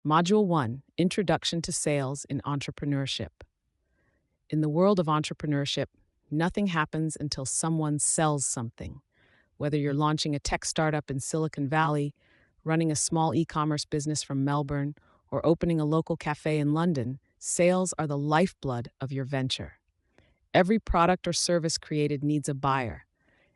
Module 1, Introduction to Sales in Entrepreneurship. In the world of entrepreneurship, nothing happens until someone sells something. Whether you're launching a tech startup in Silicon Valley, running a small e-commerce business from Melbourne, or opening a local cafe in London, sales are the lifeblood of your venture. Every product or service created needs a buyer,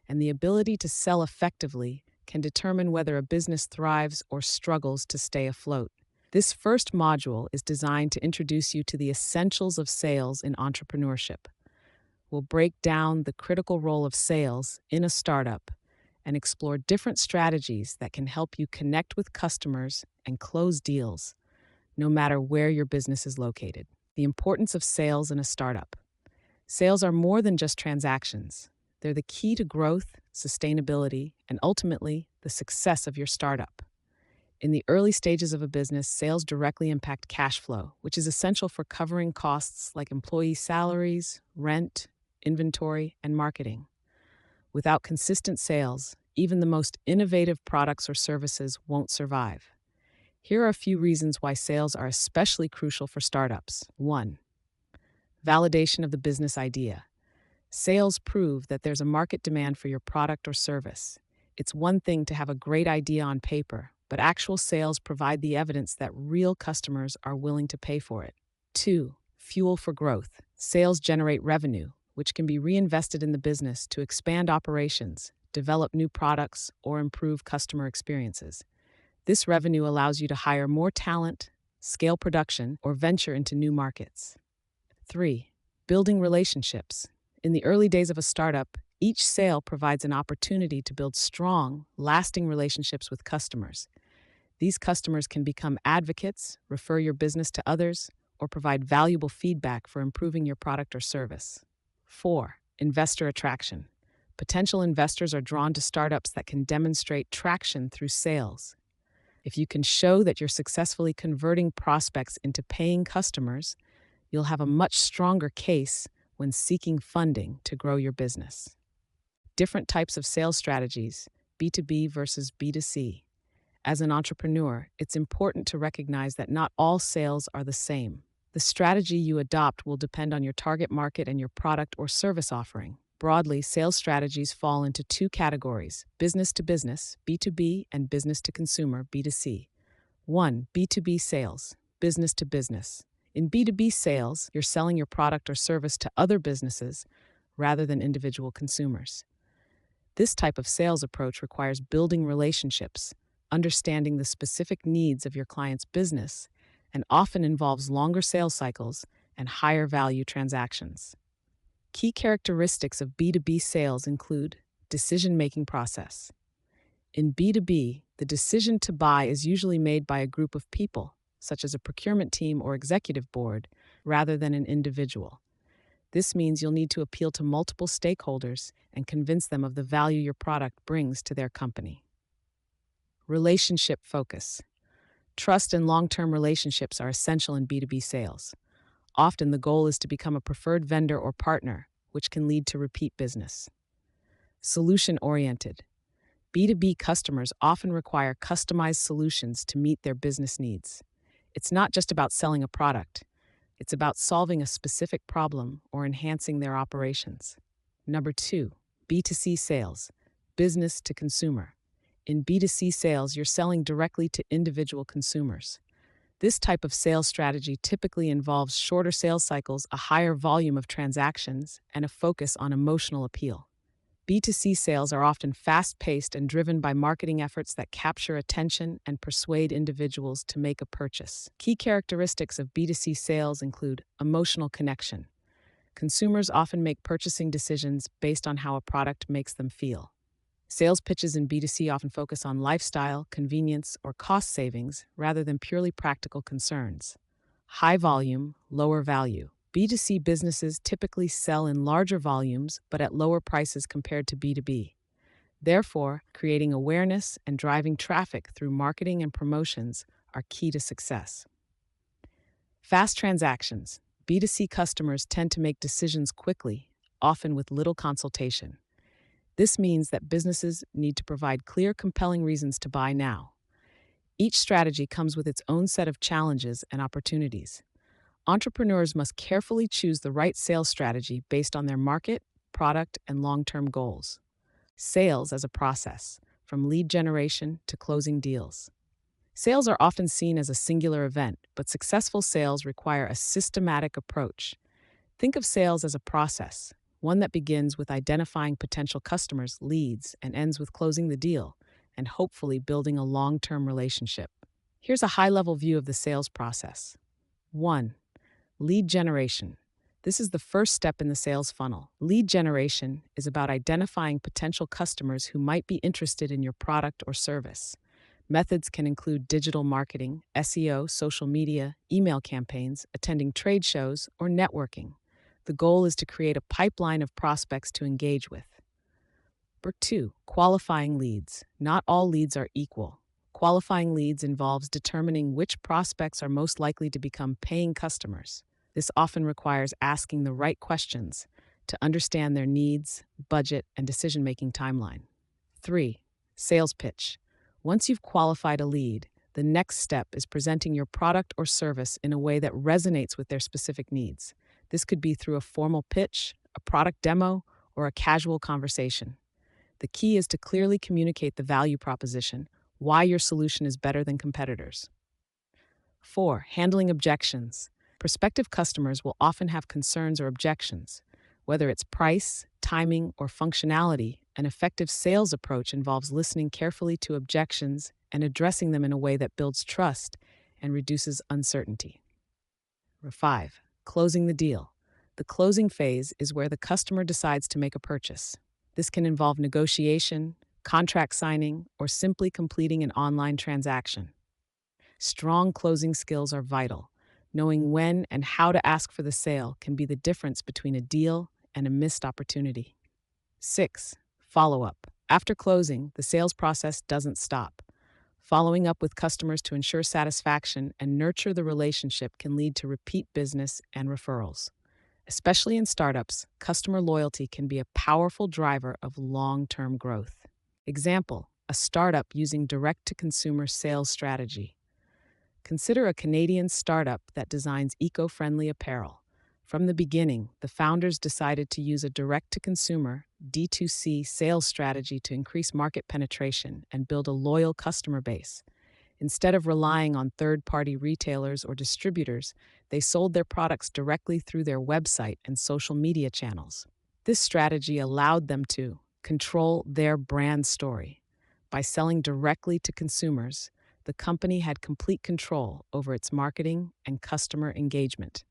and the ability to sell effectively can determine whether a business thrives or struggles to stay afloat. This first module is designed to introduce you to the essentials of sales in entrepreneurship. We'll break down the critical role of sales in a startup and explore different strategies that can help you connect with customers and close deals, no matter where your business is located. The importance of sales in a startup. Sales are more than just transactions. They're the key to growth, sustainability, and ultimately, the success of your startup. In the early stages of a business, sales directly impact cash flow, which is essential for covering costs like employee salaries, rent, inventory, and marketing. Without consistent sales, even the most innovative products or services won't survive. Here are a few reasons why sales are especially crucial for startups. 1. Validation of the business idea. Sales prove that there's a market demand for your product or service. It's one thing to have a great idea on paper, but actual sales provide the evidence that real customers are willing to pay for it. 2. Fuel for growth. Sales generate revenue, which can be reinvested in the business to expand operations, develop new products, or improve customer experiences. This revenue allows you to hire more talent, scale production, or venture into new markets. 3. Building relationships. In the early days of a startup, each sale provides an opportunity to build strong, lasting relationships with customers. These customers can become advocates, refer your business to others, or provide valuable feedback for improving your product or service. 4. Investor attraction. Potential investors are drawn to startups that can demonstrate traction through sales. If you can show that you're successfully converting prospects into paying customers, you'll have a much stronger case when seeking funding to grow your business. Different types of sales strategies, B2B versus B2C. As an entrepreneur, it's important to recognize that not all sales are the same. The strategy you adopt will depend on your target market and your product or service offering. Broadly, sales strategies fall into two categories: business to business, B2B, and business to consumer, B2C. 1. B2B sales, business to business. In B2B sales, you're selling your product or service to other businesses rather than individual consumers. This type of sales approach requires building relationships, understanding the specific needs of your client's business, and often involves longer sales cycles and higher value transactions. Key characteristics of B2B sales include decision-making process. In B2B, the decision to buy is usually made by a group of people, such as a procurement team or executive board, rather than an individual. This means you'll need to appeal to multiple stakeholders and convince them of the value your product brings to their company. Relationship focus. Trust and long-term relationships are essential in B2B sales. Often the goal is to become a preferred vendor or partner, which can lead to repeat business. Solution-oriented. B2B customers often require customized solutions to meet their business needs. It's not just about selling a product. It's about solving a specific problem or enhancing their operations. Number 2, B2C sales, business to consumer. In B2C sales, you're selling directly to individual consumers. This type of sales strategy typically involves shorter sales cycles, a higher volume of transactions, and a focus on emotional appeal. B2C sales are often fast-paced and driven by marketing efforts that capture attention and persuade individuals to make a purchase. Key characteristics of B2C sales include emotional connection. Consumers often make purchasing decisions based on how a product makes them feel. Sales pitches in B2C often focus on lifestyle, convenience, or cost savings rather than purely practical concerns. High volume, lower value. B2C businesses typically sell in larger volumes but at lower prices compared to B2B. Therefore, creating awareness and driving traffic through marketing and promotions are key to success. Fast transactions. B2C customers tend to make decisions quickly, often with little consultation. This means that businesses need to provide clear, compelling reasons to buy now. Each strategy comes with its own set of challenges and opportunities. Entrepreneurs must carefully choose the right sales strategy based on their market, product, and long term goals. Sales as a process, from lead generation to closing deals. Sales are often seen as a singular event, but successful sales require a systematic approach. Think of sales as a process, one that begins with identifying potential customers, leads, and ends with closing the deal, and hopefully building a long term relationship. Here's a high level view of the sales process. 1. Lead generation. This is the first step in the sales funnel. Lead generation is about identifying potential customers who might be interested in your product or service. Methods can include digital marketing, SEO, social media, email campaigns, attending trade shows, or networking. The goal is to create a pipeline of prospects to engage with. Number 2, qualifying leads. Not all leads are equal. Qualifying leads involves determining which prospects are most likely to become paying customers. This often requires asking the right questions to understand their needs, budget, and decision-making timeline. 3. Sales pitch. Once you've qualified a lead, the next step is presenting your product or service in a way that resonates with their specific needs. This could be through a formal pitch, a product demo, or a casual conversation. The key is to clearly communicate the value proposition, why your solution is better than competitors. 4. Handling objections. Prospective customers will often have concerns or objections. Whether it's price, timing, or functionality, an effective sales approach involves listening carefully to objections and addressing them in a way that builds trust and reduces uncertainty. 5. Closing the deal. The closing phase is where the customer decides to make a purchase. This can involve negotiation, contract signing, or simply completing an online transaction. Strong closing skills are vital. Knowing when and how to ask for the sale can be the difference between a deal and a missed opportunity. 6. Follow-up. After closing, the sales process doesn't stop. Following up with customers to ensure satisfaction and nurture the relationship can lead to repeat business and referrals. Especially in startups, customer loyalty can be a powerful driver of long-term growth. Example, a startup using direct-to-consumer sales strategy. Consider a Canadian startup that designs eco-friendly apparel. From the beginning, the founders decided to use a direct-to-consumer, D2C sales strategy to increase market penetration and build a loyal customer base. Instead of relying on third-party retailers or distributors, they sold their products directly through their website and social media channels. This strategy allowed them to control their brand story. By selling directly to consumers, the company had complete control over its marketing and customer engagement.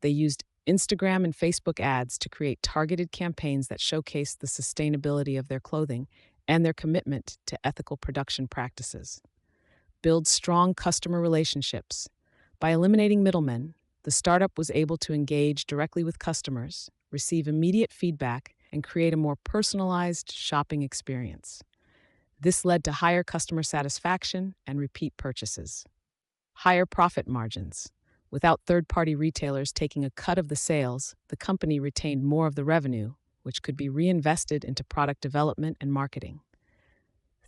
They used Instagram and Facebook ads to create targeted campaigns that showcased the sustainability of their clothing and their commitment to ethical production practices. Build strong customer relationships. By eliminating middlemen, the startup was able to engage directly with customers, receive immediate feedback, and create a more personalized shopping experience. This led to higher customer satisfaction and repeat purchases. Higher profit margins. Without third-party retailers taking a cut of the sales, the company retained more of the revenue, which could be reinvested into product development and marketing.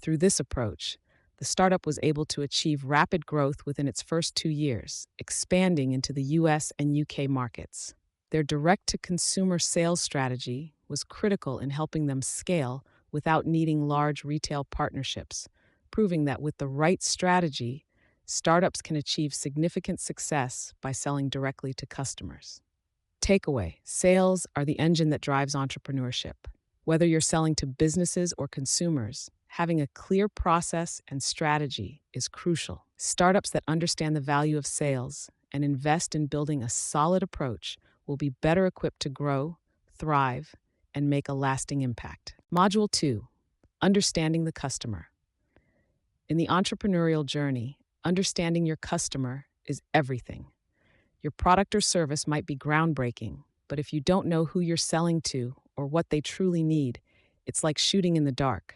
Through this approach, the startup was able to achieve rapid growth within its first 2 years, expanding into the US and UK markets. Their direct-to-consumer sales strategy was critical in helping them scale without needing large retail partnerships, proving that with the right strategy, startups can achieve significant success by selling directly to customers. Takeaway: sales are the engine that drives entrepreneurship. Whether you're selling to businesses or consumers, having a clear process and strategy is crucial. Startups that understand the value of sales and invest in building a solid approach will be better equipped to grow, thrive, and make a lasting impact. Module 2. Understanding the customer. In the entrepreneurial journey, understanding your customer is everything. Your product or service might be groundbreaking, but if you don't know who you're selling to or what they truly need, it's like shooting in the dark.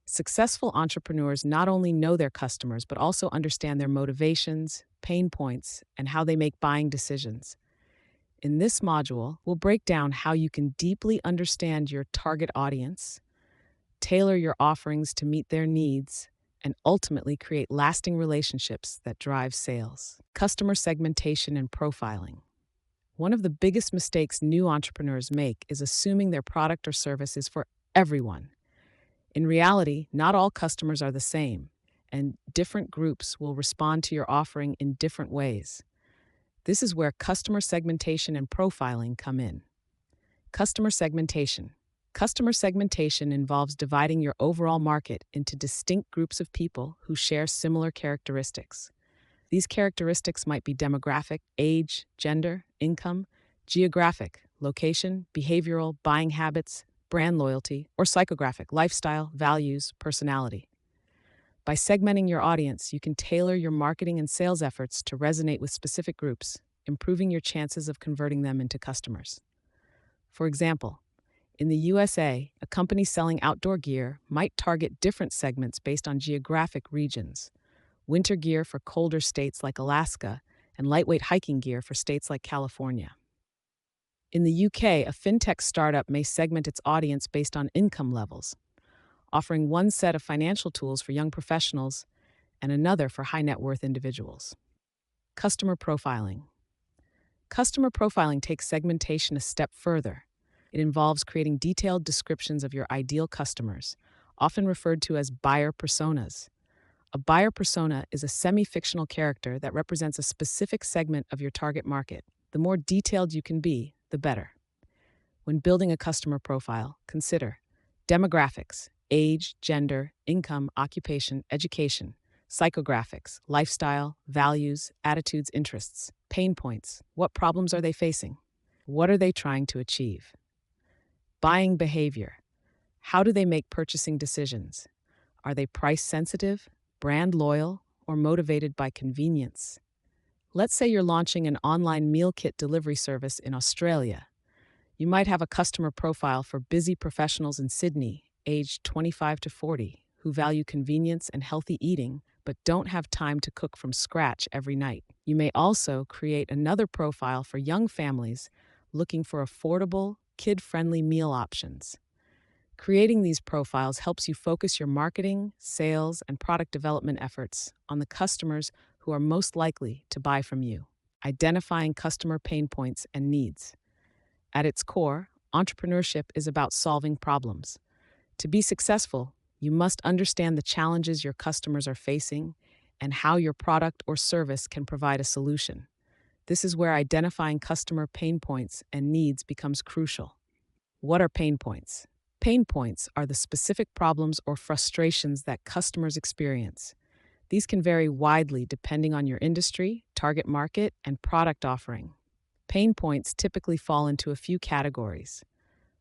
Successful entrepreneurs not only know their customers, but also understand their motivations, pain points, and how they make buying decisions. In this module, we'll break down how you can deeply understand your target audience, tailor your offerings to meet their needs, and ultimately create lasting relationships that drive sales. Customer segmentation and profiling. One of the biggest mistakes new entrepreneurs make is assuming their product or service is for everyone. In reality, not all customers are the same, and different groups will respond to your offering in different ways. This is where customer segmentation and profiling come in. Customer segmentation. Customer segmentation involves dividing your overall market into distinct groups of people who share similar characteristics. These characteristics might be demographic, age, gender, income, geographic, location, behavioral, buying habits, brand loyalty, or psychographic, lifestyle, values, personality. By segmenting your audience, you can tailor your marketing and sales efforts to resonate with specific groups, improving your chances of converting them into customers. For example, in the USA, a company selling outdoor gear might target different segments based on geographic regions. Winter gear for colder states like Alaska, and lightweight hiking gear for states like California. In the UK, a fintech startup may segment its audience based on income levels, offering one set of financial tools for young professionals and another for high net worth individuals. Customer profiling. Customer profiling takes segmentation a step further. It involves creating detailed descriptions of your ideal customers, often referred to as buyer personas. A buyer persona is a semi-fictional character that represents a specific segment of your target market. The more detailed you can be, the better. When building a customer profile, consider demographics, age, gender, income, occupation, education, psychographics, lifestyle, values, attitudes, interests, pain points. What problems are they facing? What are they trying to achieve? Buying behavior. How do they make purchasing decisions? Are they price sensitive, brand loyal, or motivated by convenience? Let's say you're launching an online meal kit delivery service in Australia. You might have a customer profile for busy professionals in Sydney, aged 25 to 40, who value convenience and healthy eating, but don't have time to cook from scratch every night. You may also create another profile for young families looking for affordable, kid-friendly meal options. Creating these profiles helps you focus your marketing, sales, and product development efforts on the customers who are most likely to buy from you. Identifying customer pain points and needs. At its core, entrepreneurship is about solving problems. To be successful, you must understand the challenges your customers are facing and how your product or service can provide a solution. This is where identifying customer pain points and needs becomes crucial. What are pain points? Pain points are the specific problems or frustrations that customers experience. These can vary widely depending on your industry, target market, and product offering. Pain points typically fall into a few categories.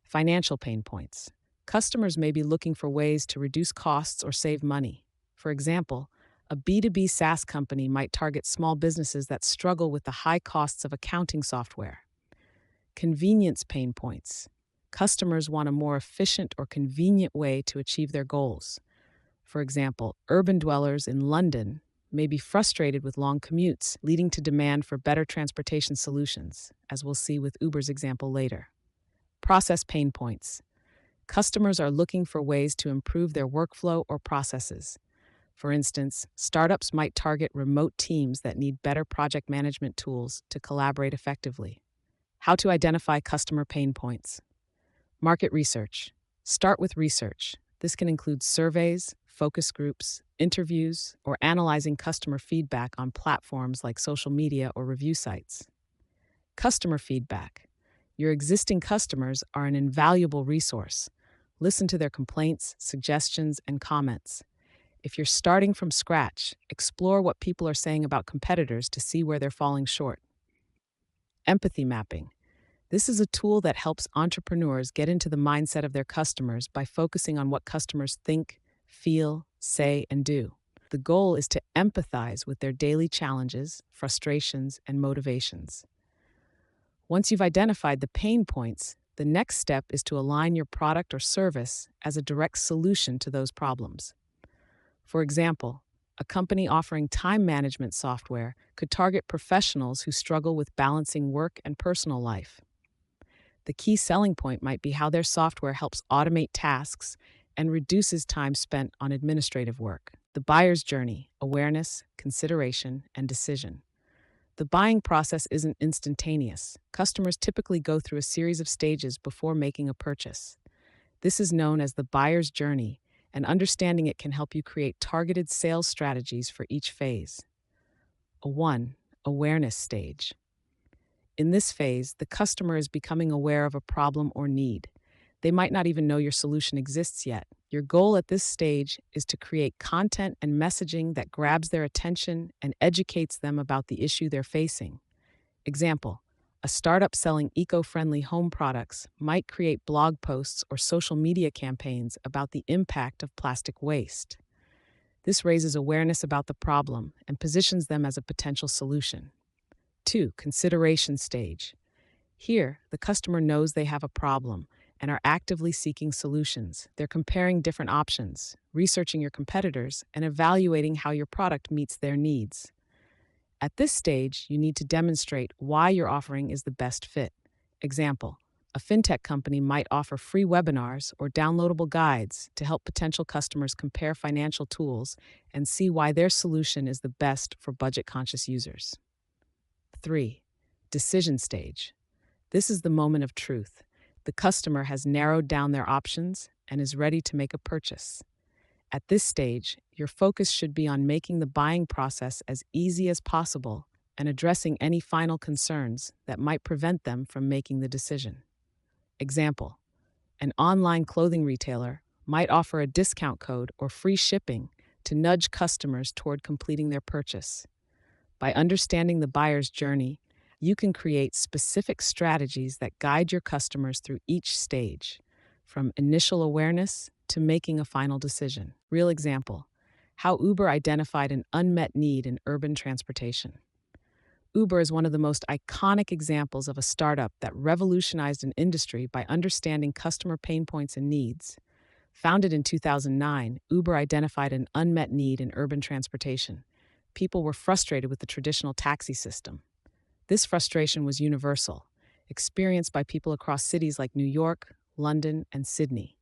Financial pain points. Customers may be looking for ways to reduce costs or save money. For example, a B2B SaaS company might target small businesses that struggle with the high costs of accounting software. Convenience pain points. Customers want a more efficient or convenient way to achieve their goals. For example, urban dwellers in London may be frustrated with long commutes, leading to demand for better transportation solutions, as we'll see with Uber's example later. Process pain points. Customers are looking for ways to improve their workflow or processes. For instance, startups might target remote teams that need better project management tools to collaborate effectively. How to identify customer pain points. Market research. Start with research. This can include surveys, focus groups, interviews, or analyzing customer feedback on platforms like social media or review sites. Customer feedback. Your existing customers are an invaluable resource. Listen to their complaints, suggestions, and comments. If you're starting from scratch, explore what people are saying about competitors to see where they're falling short. Empathy mapping. This is a tool that helps entrepreneurs get into the mindset of their customers by focusing on what customers think, feel, say, and do. The goal is to empathize with their daily challenges, frustrations, and motivations. Once you've identified the pain points, the next step is to align your product or service as a direct solution to those problems. For example, a company offering time management software could target professionals who struggle with balancing work and personal life. The key selling point might be how their software helps automate tasks and reduces time spent on administrative work. The buyer's journey: awareness, consideration, and decision. The buying process isn't instantaneous. Customers typically go through a series of stages before making a purchase. This is known as the buyer's journey, and understanding it can help you create targeted sales strategies for each phase. 1. Awareness stage. In this phase, the customer is becoming aware of a problem or need. They might not even know your solution exists yet. Your goal at this stage is to create content and messaging that grabs their attention and educates them about the issue they're facing. Example: a startup selling eco-friendly home products might create blog posts or social media campaigns about the impact of plastic waste. This raises awareness about the problem and positions them as a potential solution. 2. Consideration stage. Here, the customer knows they have a problem and are actively seeking solutions. They're comparing different options, researching your competitors, and evaluating how your product meets their needs. At this stage, you need to demonstrate why your offering is the best fit. Example: a fintech company might offer free webinars or downloadable guides to help potential customers compare financial tools and see why their solution is the best for budget-conscious users. 3. Decision stage. This is the moment of truth. The customer has narrowed down their options and is ready to make a purchase. At this stage, your focus should be on making the buying process as easy as possible and addressing any final concerns that might prevent them from making the decision. Example: an online clothing retailer might offer a discount code or free shipping to nudge customers toward completing their purchase. By understanding the buyer's journey, you can create specific strategies that guide your customers through each stage, from initial awareness to making a final decision. Real example: how Uber identified an unmet need in urban transportation. Uber is one of the most iconic examples of a startup that revolutionized an industry by understanding customer pain points and needs. Founded in 2009, Uber identified an unmet need in urban transportation. People were frustrated with the traditional taxi system. This frustration was universal, experienced by people across cities like New York, London, and Sydney.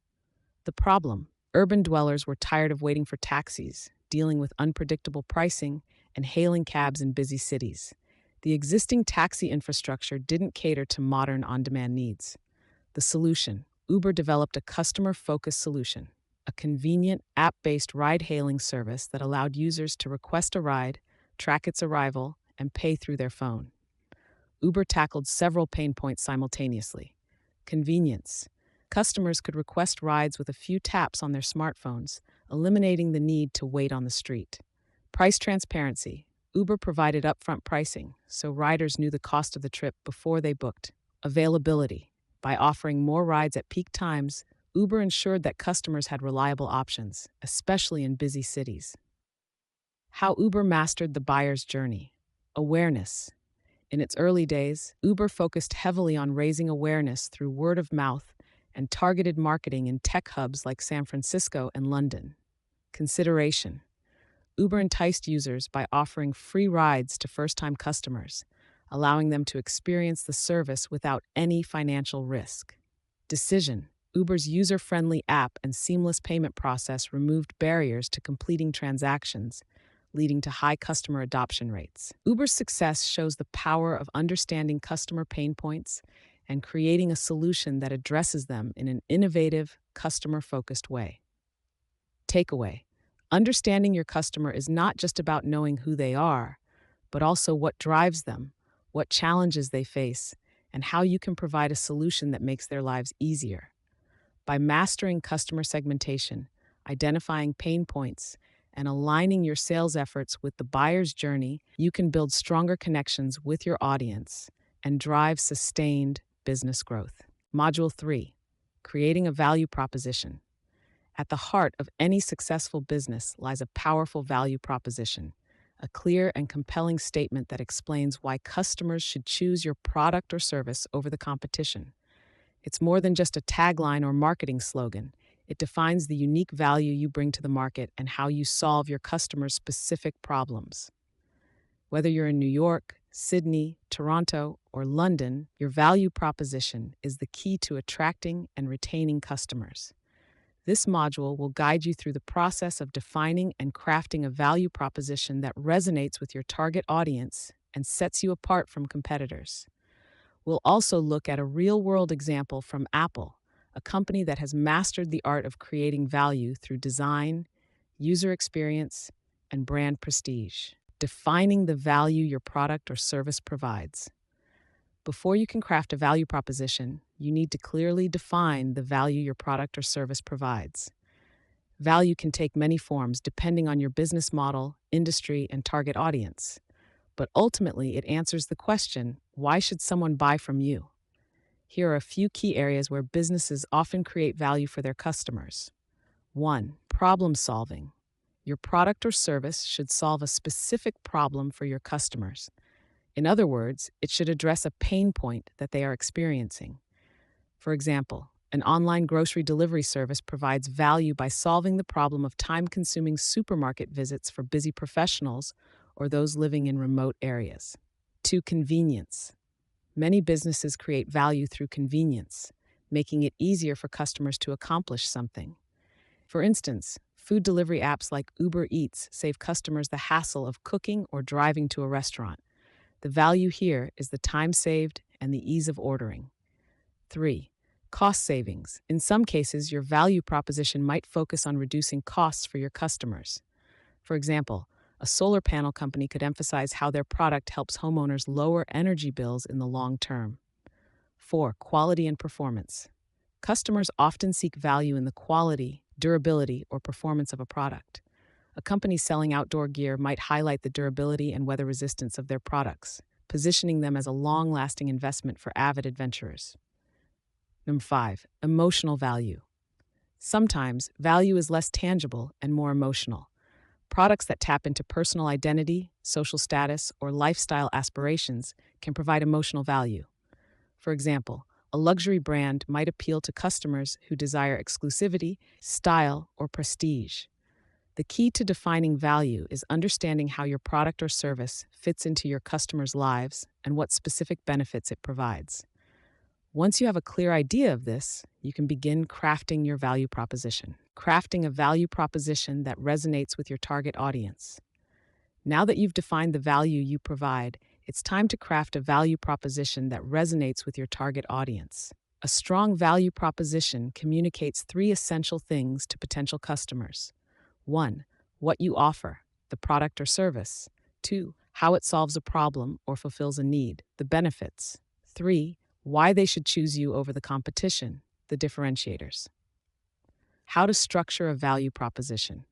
The problem: urban dwellers were tired of waiting for taxis, dealing with unpredictable pricing, and hailing cabs in busy cities. The existing taxi infrastructure didn't cater to modern on-demand needs. The solution: Uber developed a customer-focused solution, a convenient, app-based ride-hailing service that allowed users to request a ride, track its arrival, and pay through their phone. Uber tackled several pain points simultaneously. Convenience: customers could request rides with a few taps on their smartphones, eliminating the need to wait on the street. Price transparency: Uber provided upfront pricing, so riders knew the cost of the trip before they booked. Availability: by offering more rides at peak times, Uber ensured that customers had reliable options, especially in busy cities. How Uber mastered the buyer's journey. Awareness: in its early days, Uber focused heavily on raising awareness through word of mouth and targeted marketing in tech hubs like San Francisco and London. Consideration: Uber enticed users by offering free rides to first-time customers, allowing them to experience the service without any financial risk. Decision: Uber's user-friendly app and seamless payment process removed barriers to completing transactions, leading to high customer adoption rates. Uber's success shows the power of understanding customer pain points and creating a solution that addresses them in an innovative, customer-focused way. Takeaway: understanding your customer is not just about knowing who they are, but also what drives them, what challenges they face, and how you can provide a solution that makes their lives easier. By mastering customer segmentation, identifying pain points, and aligning your sales efforts with the buyer's journey, you can build stronger connections with your audience and drive sustained business growth. Module 3: creating a value proposition. At the heart of any successful business lies a powerful value proposition, a clear and compelling statement that explains why customers should choose your product or service over the competition. It's more than just a tagline or marketing slogan. It defines the unique value you bring to the market and how you solve your customers' specific problems. Whether you're in New York, Sydney, Toronto, or London, your value proposition is the key to attracting and retaining customers. This module will guide you through the process of defining and crafting a value proposition that resonates with your target audience and sets you apart from competitors. We'll also look at a real world example from Apple, a company that has mastered the art of creating value through design, user experience, and brand prestige. Defining the value your product or service provides. Before you can craft a value proposition, you need to clearly define the value your product or service provides. Value can take many forms depending on your business model, industry, and target audience. But ultimately, it answers the question, why should someone buy from you? Here are a few key areas where businesses often create value for their customers. 1. Problem solving. Your product or service should solve a specific problem for your customers. In other words, it should address a pain point that they are experiencing. For example, an online grocery delivery service provides value by solving the problem of time-consuming supermarket visits for busy professionals or those living in remote areas. 2. Convenience. Many businesses create value through convenience, making it easier for customers to accomplish something. For instance, food delivery apps like Uber Eats save customers the hassle of cooking or driving to a restaurant. The value here is the time saved and the ease of ordering. 3. Cost savings. In some cases, your value proposition might focus on reducing costs for your customers. For example, a solar panel company could emphasize how their product helps homeowners lower energy bills in the long term. 4. Quality and performance. Customers often seek value in the quality, durability, or performance of a product. A company selling outdoor gear might highlight the durability and weather resistance of their products, positioning them as a long-lasting investment for avid adventurers. Number 5. Emotional value. Sometimes, value is less tangible and more emotional. Products that tap into personal identity, social status, or lifestyle aspirations can provide emotional value. For example, a luxury brand might appeal to customers who desire exclusivity, style, or prestige. The key to defining value is understanding how your product or service fits into your customers' lives and what specific benefits it provides. Once you have a clear idea of this, you can begin crafting your value proposition. Crafting a value proposition that resonates with your target audience. Now that you've defined the value you provide, it's time to craft a value proposition that resonates with your target audience. A strong value proposition communicates 3 essential things to potential customers. 1. What you offer, the product or service. 2. How it solves a problem or fulfills a need, the benefits. 3. Why they should choose you over the competition, the differentiators. How to structure a value proposition.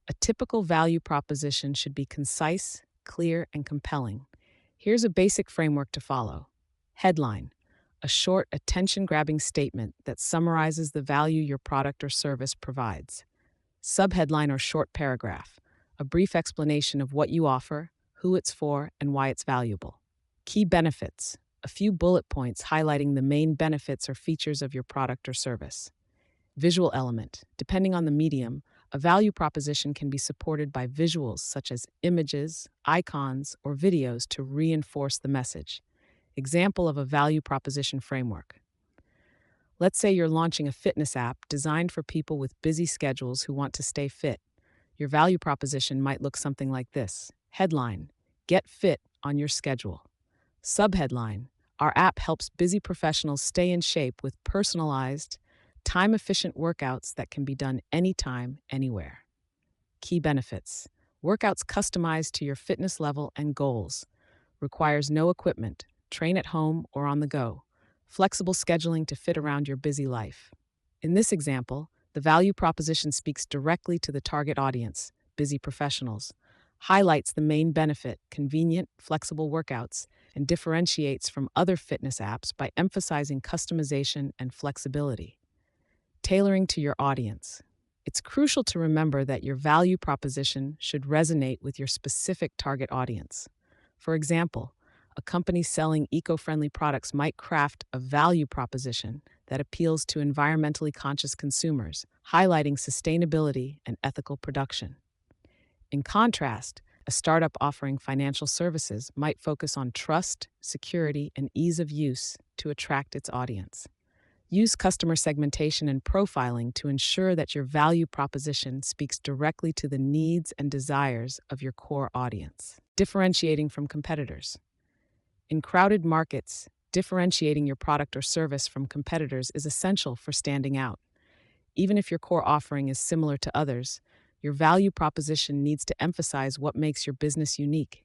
A typical value proposition should be concise, clear, and compelling. Here's a basic framework to follow. Headline: a short, attention-grabbing statement that summarizes the value your product or service provides. Subheadline or short paragraph: a brief explanation of what you offer, who it's for, and why it's valuable. Key benefits: a few bullet points highlighting the main benefits or features of your product or service. Visual element: depending on the medium, a value proposition can be supported by visuals such as images, icons, or videos to reinforce the message. Example of a value proposition framework. Let's say you're launching a fitness app designed for people with busy schedules who want to stay fit. Your value proposition might look something like this. Headline: get fit on your schedule. Subheadline: our app helps busy professionals stay in shape with personalized, time-efficient workouts that can be done anytime, anywhere. Key benefits: workouts customized to your fitness level and goals. Requires no equipment. Train at home or on the go. Flexible scheduling to fit around your busy life. In this example, the value proposition speaks directly to the target audience, busy professionals, highlights the main benefit, convenient, flexible workouts, and differentiates from other fitness apps by emphasizing customization and flexibility. Tailoring to your audience. It's crucial to remember that your value proposition should resonate with your specific target audience. For example, a company selling eco-friendly products might craft a value proposition that appeals to environmentally conscious consumers, highlighting sustainability and ethical production. In contrast, a startup offering financial services might focus on trust, security, and ease of use to attract its audience. Use customer segmentation and profiling to ensure that your value proposition speaks directly to the needs and desires of your core audience. Differentiating from competitors. In crowded markets, differentiating your product or service from competitors is essential for standing out. Even if your core offering is similar to others, your value proposition needs to emphasize what makes your business unique.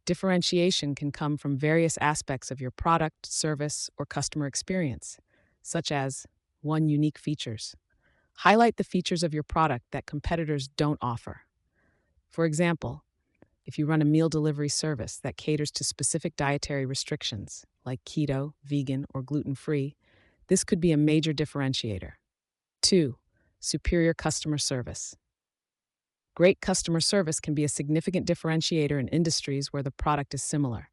Differentiation can come from various aspects of your product, service, or customer experience, such as 1. Unique features. Highlight the features of your product that competitors don't offer. For example, if you run a meal delivery service that caters to specific dietary restrictions, like keto, vegan, or gluten-free, this could be a major differentiator. 2. Superior customer service. Great customer service can be a significant differentiator in industries where the product is similar.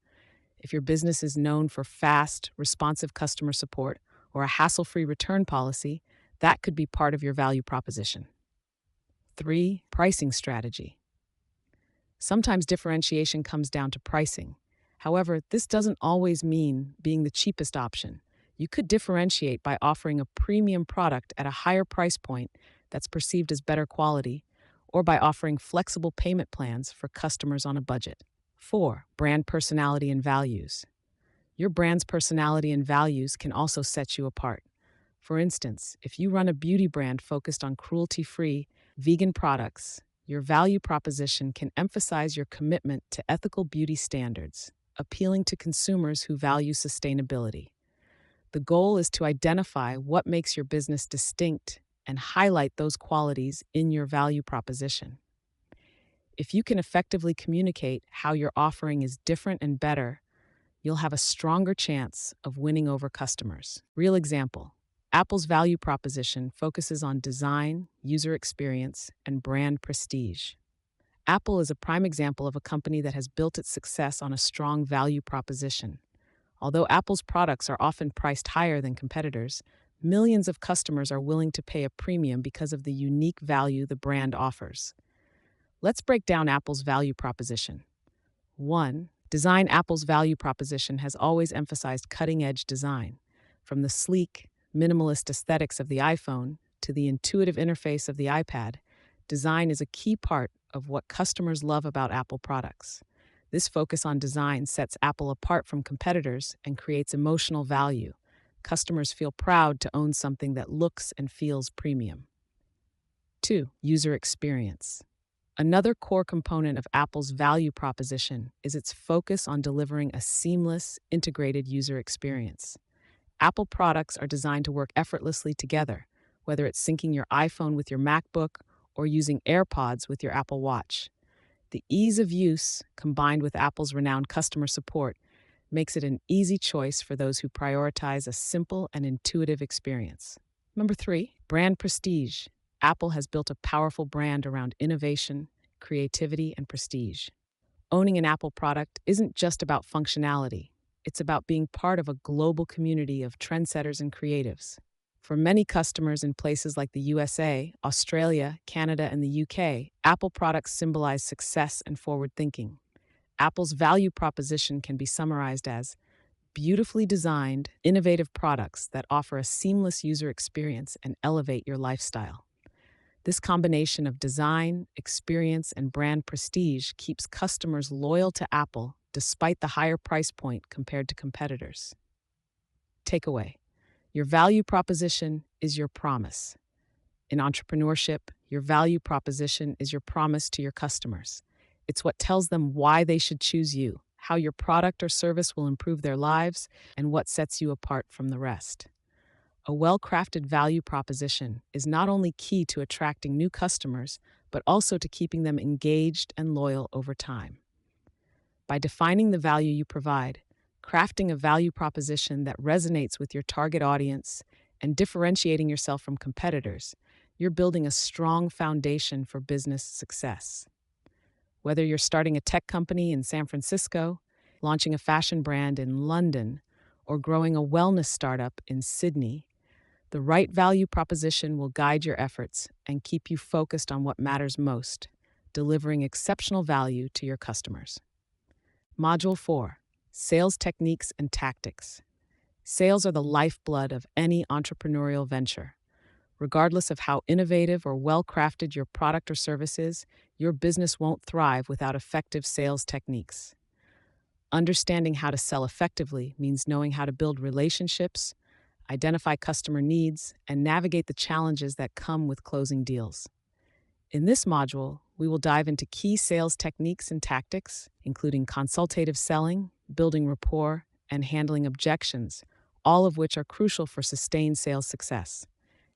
If your business is known for fast, responsive customer support or a hassle-free return policy, that could be part of your value proposition. 3. Pricing strategy. Sometimes differentiation comes down to pricing. However, this doesn't always mean being the cheapest option. You could differentiate by offering a premium product at a higher price point that's perceived as better quality, or by offering flexible payment plans for customers on a budget. 4. Brand personality and values. Your brand's personality and values can also set you apart. For instance, if you run a beauty brand focused on cruelty-free, vegan products, your value proposition can emphasize your commitment to ethical beauty standards, appealing to consumers who value sustainability. The goal is to identify what makes your business distinct and highlight those qualities in your value proposition. If you can effectively communicate how your offering is different and better, you'll have a stronger chance of winning over customers. Real example. Apple's value proposition focuses on design, user experience, and brand prestige. Apple is a prime example of a company that has built its success on a strong value proposition. Although Apple's products are often priced higher than competitors, millions of customers are willing to pay a premium because of the unique value the brand offers. Let's break down Apple's value proposition. 1. Design. Apple's value proposition has always emphasized cutting-edge design. From the sleek, minimalist aesthetics of the iPhone to the intuitive interface of the iPad, design is a key part of what customers love about Apple products. This focus on design sets Apple apart from competitors and creates emotional value. Customers feel proud to own something that looks and feels premium. 2. User experience. Another core component of Apple's value proposition is its focus on delivering a seamless, integrated user experience. Apple products are designed to work effortlessly together, whether it's syncing your iPhone with your MacBook or using AirPods with your Apple Watch. The ease of use, combined with Apple's renowned customer support, makes it an easy choice for those who prioritize a simple and intuitive experience. Number 3, brand prestige. Apple has built a powerful brand around innovation, creativity, and prestige. Owning an Apple product isn't just about functionality. It's about being part of a global community of trendsetters and creatives. For many customers in places like the USA, Australia, Canada, and the UK, Apple products symbolize success and forward thinking. Apple's value proposition can be summarized as beautifully designed, innovative products that offer a seamless user experience and elevate your lifestyle. This combination of design, experience, and brand prestige keeps customers loyal to Apple despite the higher price point compared to competitors. Takeaway: your value proposition is your promise. In entrepreneurship, your value proposition is your promise to your customers. It's what tells them why they should choose you, how your product or service will improve their lives, and what sets you apart from the rest. A well-crafted value proposition is not only key to attracting new customers, but also to keeping them engaged and loyal over time. By defining the value you provide, crafting a value proposition that resonates with your target audience, and differentiating yourself from competitors, you're building a strong foundation for business success. Whether you're starting a tech company in San Francisco, launching a fashion brand in London, or growing a wellness startup in Sydney, the right value proposition will guide your efforts and keep you focused on what matters most, delivering exceptional value to your customers. Module 4: Sales Techniques and Tactics. Sales are the lifeblood of any entrepreneurial venture. Regardless of how innovative or well crafted your product or service is, your business won't thrive without effective sales techniques. Understanding how to sell effectively means knowing how to build relationships, identify customer needs, and navigate the challenges that come with closing deals. In this module, we will dive into key sales techniques and tactics, including consultative selling, building rapport, and handling objections, all of which are crucial for sustained sales success.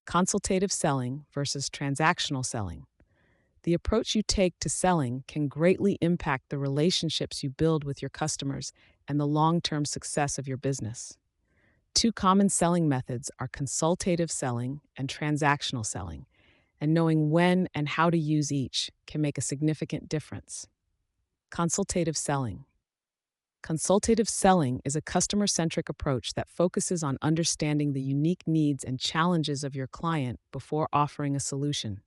Consultative selling versus transactional selling. The approach you take to selling can greatly impact the relationships you build with your customers and the long-term success of your business. Two common selling methods are consultative selling and transactional selling, and knowing when and how to use each can make a significant difference. Consultative selling. Consultative selling is a customer-centric approach that focuses on understanding the unique needs and challenges of your client before offering a solution.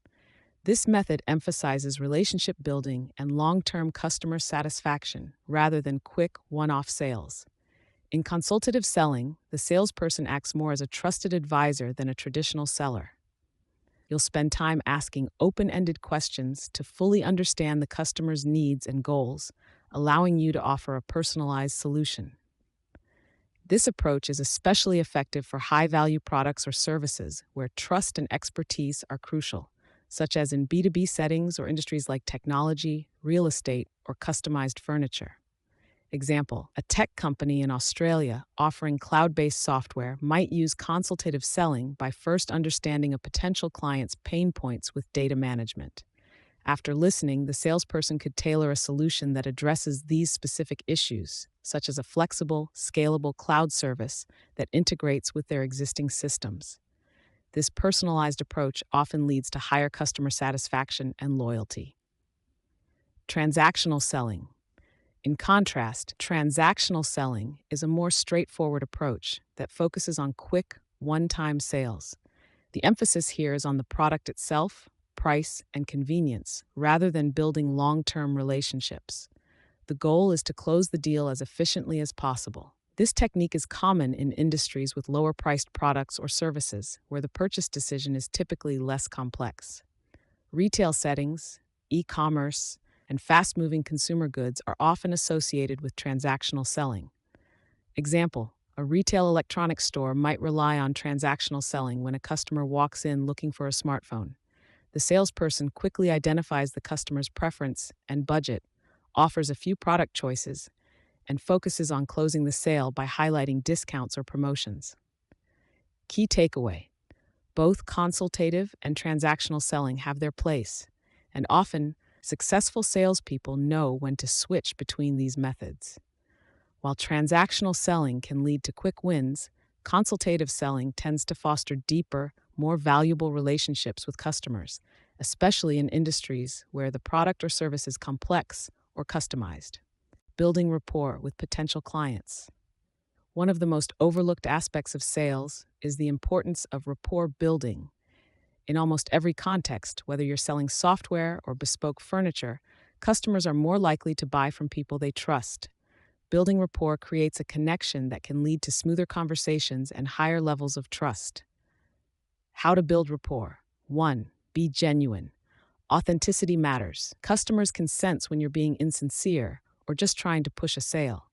This method emphasizes relationship building and long-term customer satisfaction rather than quick, one-off sales. In consultative selling, the salesperson acts more as a trusted advisor than a traditional seller. You'll spend time asking open-ended questions to fully understand the customer's needs and goals, allowing you to offer a personalized solution. This approach is especially effective for high-value products or services where trust and expertise are crucial, such as in B2B settings or industries like technology, real estate, or customized furniture. Example, a tech company in Australia offering cloud-based software might use consultative selling by first understanding a potential client's pain points with data management. After listening, the salesperson could tailor a solution that addresses these specific issues, such as a flexible, scalable cloud service that integrates with their existing systems. This personalized approach often leads to higher customer satisfaction and loyalty. Transactional selling. In contrast, transactional selling is a more straightforward approach that focuses on quick, one-time sales. The emphasis here is on the product itself, price, and convenience, rather than building long-term relationships. The goal is to close the deal as efficiently as possible. This technique is common in industries with lower-priced products or services, where the purchase decision is typically less complex. Retail settings, e-commerce, and fast-moving consumer goods are often associated with transactional selling. Example, a retail electronics store might rely on transactional selling when a customer walks in looking for a smartphone. The salesperson quickly identifies the customer's preference and budget, offers a few product choices, and focuses on closing the sale by highlighting discounts or promotions. Key takeaway: both consultative and transactional selling have their place, and often, successful salespeople know when to switch between these methods. While transactional selling can lead to quick wins, consultative selling tends to foster deeper, more valuable relationships with customers, especially in industries where the product or service is complex or customized. Building rapport with potential clients. One of the most overlooked aspects of sales is the importance of rapport building. In almost every context, whether you're selling software or bespoke furniture, customers are more likely to buy from people they trust. Building rapport creates a connection that can lead to smoother conversations and higher levels of trust. How to build rapport. 1. Be genuine. Authenticity matters. Customers can sense when you're being insincere or just trying to push a sale.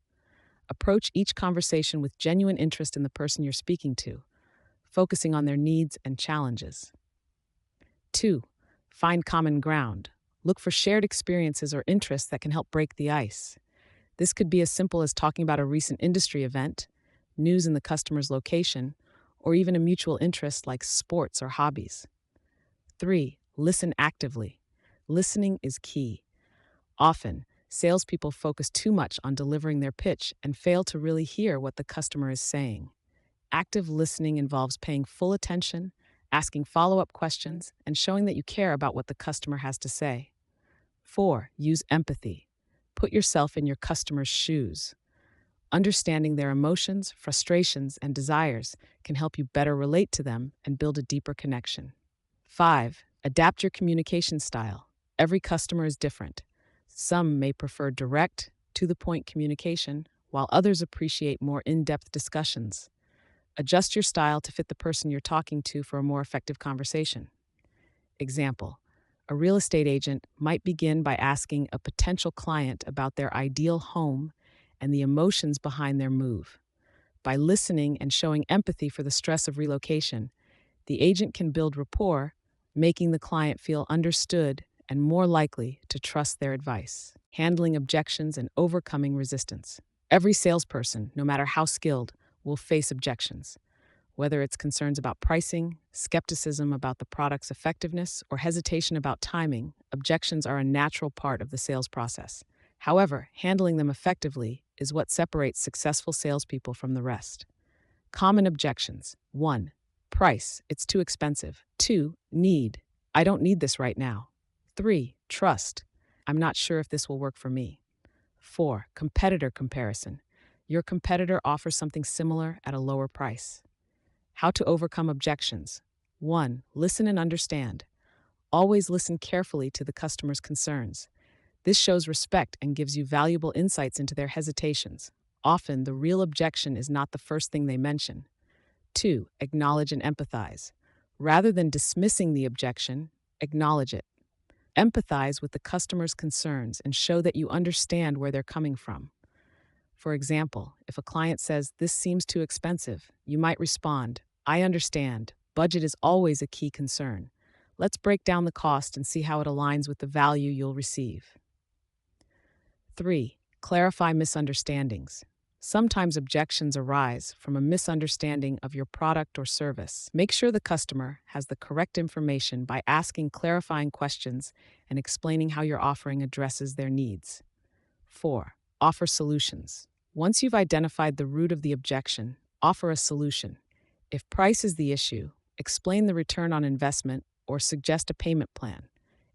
Approach each conversation with genuine interest in the person you're speaking to, focusing on their needs and challenges. 2. Find common ground. Look for shared experiences or interests that can help break the ice. This could be as simple as talking about a recent industry event, news in the customer's location, or even a mutual interest like sports or hobbies. 3. Listen actively. Listening is key. Often, salespeople focus too much on delivering their pitch and fail to really hear what the customer is saying. Active listening involves paying full attention, asking follow-up questions, and showing that you care about what the customer has to say. 4. Use empathy. Put yourself in your customer's shoes. Understanding their emotions, frustrations, and desires can help you better relate to them and build a deeper connection. 5. Adapt your communication style. Every customer is different. Some may prefer direct, to-the-point communication, while others appreciate more in-depth discussions. Adjust your style to fit the person you're talking to for a more effective conversation. Example: a real estate agent might begin by asking a potential client about their ideal home and the emotions behind their move. By listening and showing empathy for the stress of relocation, the agent can build rapport, making the client feel understood and more likely to trust their advice. Handling objections and overcoming resistance. Every salesperson, no matter how skilled, will face objections. Whether it's concerns about pricing, skepticism about the product's effectiveness, or hesitation about timing, objections are a natural part of the sales process. However, handling them effectively is what separates successful salespeople from the rest. Common objections: 1. Price, it's too expensive. 2. Need, I don't need this right now. 3. Trust, I'm not sure if this will work for me. 4. Competitor comparison, your competitor offers something similar at a lower price. How to overcome objections. 1. Listen and understand. Always listen carefully to the customer's concerns. This shows respect and gives you valuable insights into their hesitations. Often, the real objection is not the first thing they mention. 2. Acknowledge and empathize. Rather than dismissing the objection, acknowledge it. Empathize with the customer's concerns and show that you understand where they're coming from. For example, if a client says, "This seems too expensive," you might respond, "I understand. Budget is always a key concern. Let's break down the cost and see how it aligns with the value you'll receive." 3. Clarify misunderstandings. Sometimes objections arise from a misunderstanding of your product or service. Make sure the customer has the correct information by asking clarifying questions and explaining how your offering addresses their needs. 4. Offer solutions. Once you've identified the root of the objection, offer a solution. If price is the issue, explain the return on investment or suggest a payment plan.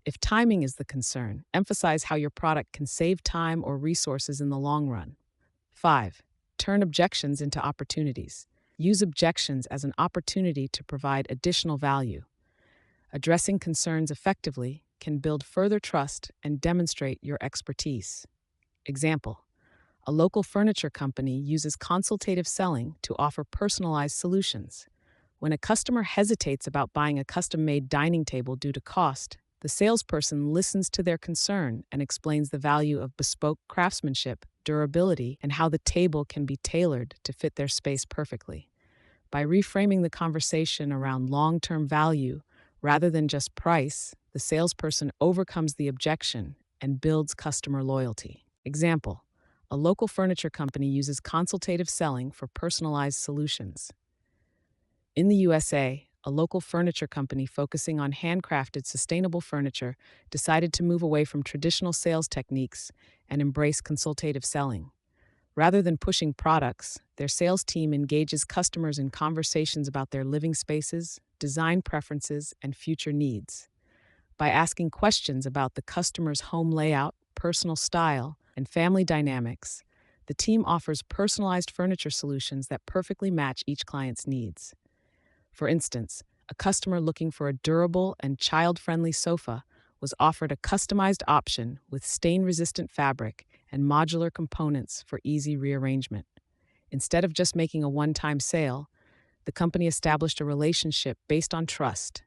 If timing is the concern, emphasize how your product can save time or resources in the long run. 5. Turn objections into opportunities. Use objections as an opportunity to provide additional value. Addressing concerns effectively can build further trust and demonstrate your expertise. Example: a local furniture company uses consultative selling to offer personalized solutions. When a customer hesitates about buying a custom-made dining table due to cost, the salesperson listens to their concern and explains the value of bespoke craftsmanship, durability, and how the table can be tailored to fit their space perfectly. By reframing the conversation around long-term value rather than just price, the salesperson overcomes the objection and builds customer loyalty. Example: a local furniture company uses consultative selling for personalized solutions. In the USA, a local furniture company focusing on handcrafted, sustainable furniture decided to move away from traditional sales techniques and embrace consultative selling. Rather than pushing products, their sales team engages customers in conversations about their living spaces, design preferences, and future needs. By asking questions about the customer's home layout, personal style, and family dynamics, the team offers personalized furniture solutions that perfectly match each client's needs. For instance, a customer looking for a durable and child-friendly sofa was offered a customized option with stain-resistant fabric and modular components for easy rearrangement. Instead of just making a one-time sale, the company established a relationship based on trust,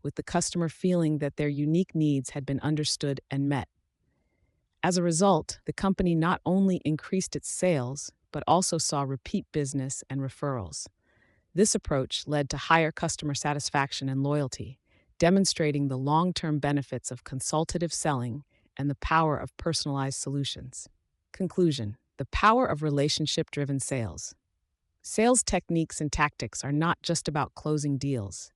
with the customer feeling that their unique needs had been understood and met. As a result, the company not only increased its sales, but also saw repeat business and referrals. This approach led to higher customer satisfaction and loyalty, demonstrating the long-term benefits of consultative selling and the power of personalized solutions. Conclusion: the power of relationship-driven sales. Sales techniques and tactics are not just about closing deals.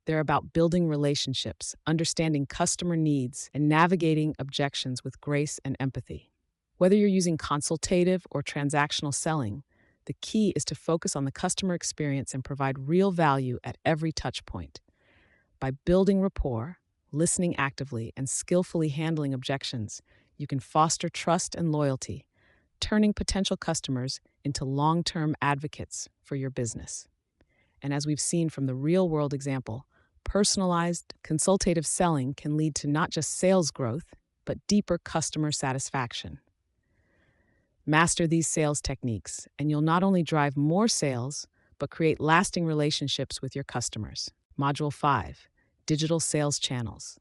They're about building relationships, understanding customer needs, and navigating objections with grace and empathy. Whether you're using consultative or transactional selling, the key is to focus on the customer experience and provide real value at every touch point. By building rapport, listening actively, and skillfully handling objections, you can foster trust and loyalty, turning potential customers into long-term advocates for your business. And as we've seen from the real-world example, personalized, consultative selling can lead to not just sales growth, but deeper customer satisfaction. Master these sales techniques, and you'll not only drive more sales, but create lasting relationships with your customers. Module 5. Digital Sales Channels.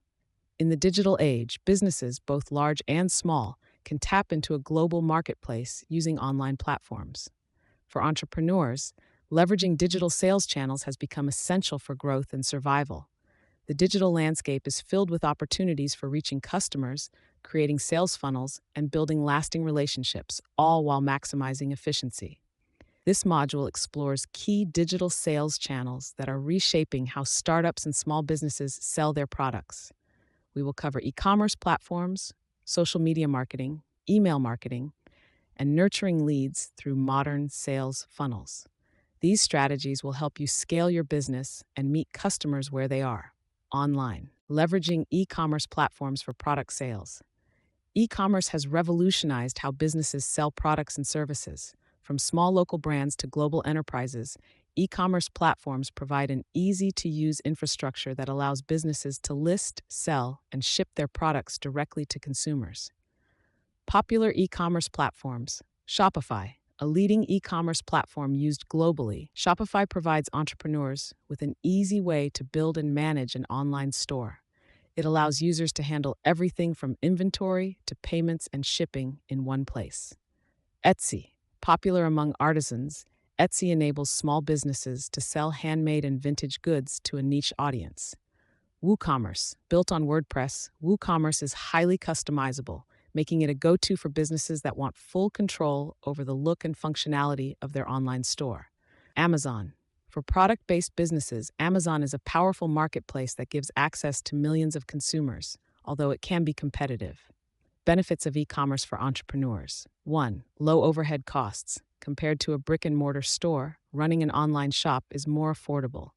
In the digital age, businesses, both large and small, can tap into a global marketplace using online platforms. For entrepreneurs, leveraging digital sales channels has become essential for growth and survival. The digital landscape is filled with opportunities for reaching customers, creating sales funnels, and building lasting relationships, all while maximizing efficiency. This module explores key digital sales channels that are reshaping how startups and small businesses sell their products. We will cover e-commerce platforms, social media marketing, email marketing, and nurturing leads through modern sales funnels. These strategies will help you scale your business and meet customers where they are, online. Leveraging e-commerce platforms for product sales. E-commerce has revolutionized how businesses sell products and services. From small local brands to global enterprises, e-commerce platforms provide an easy-to-use infrastructure that allows businesses to list, sell, and ship their products directly to consumers. Popular e-commerce platforms. Shopify, a leading e-commerce platform used globally. Shopify provides entrepreneurs with an easy way to build and manage an online store. It allows users to handle everything from inventory to payments and shipping in one place. Etsy, popular among artisans, Etsy enables small businesses to sell handmade and vintage goods to a niche audience. WooCommerce, built on WordPress, WooCommerce is highly customizable, making it a go-to for businesses that want full control over the look and functionality of their online store. Amazon. For product-based businesses, Amazon is a powerful marketplace that gives access to millions of consumers, although it can be competitive. Benefits of e-commerce for entrepreneurs. 1. Low overhead costs. Compared to a brick-and-mortar store, running an online shop is more affordable.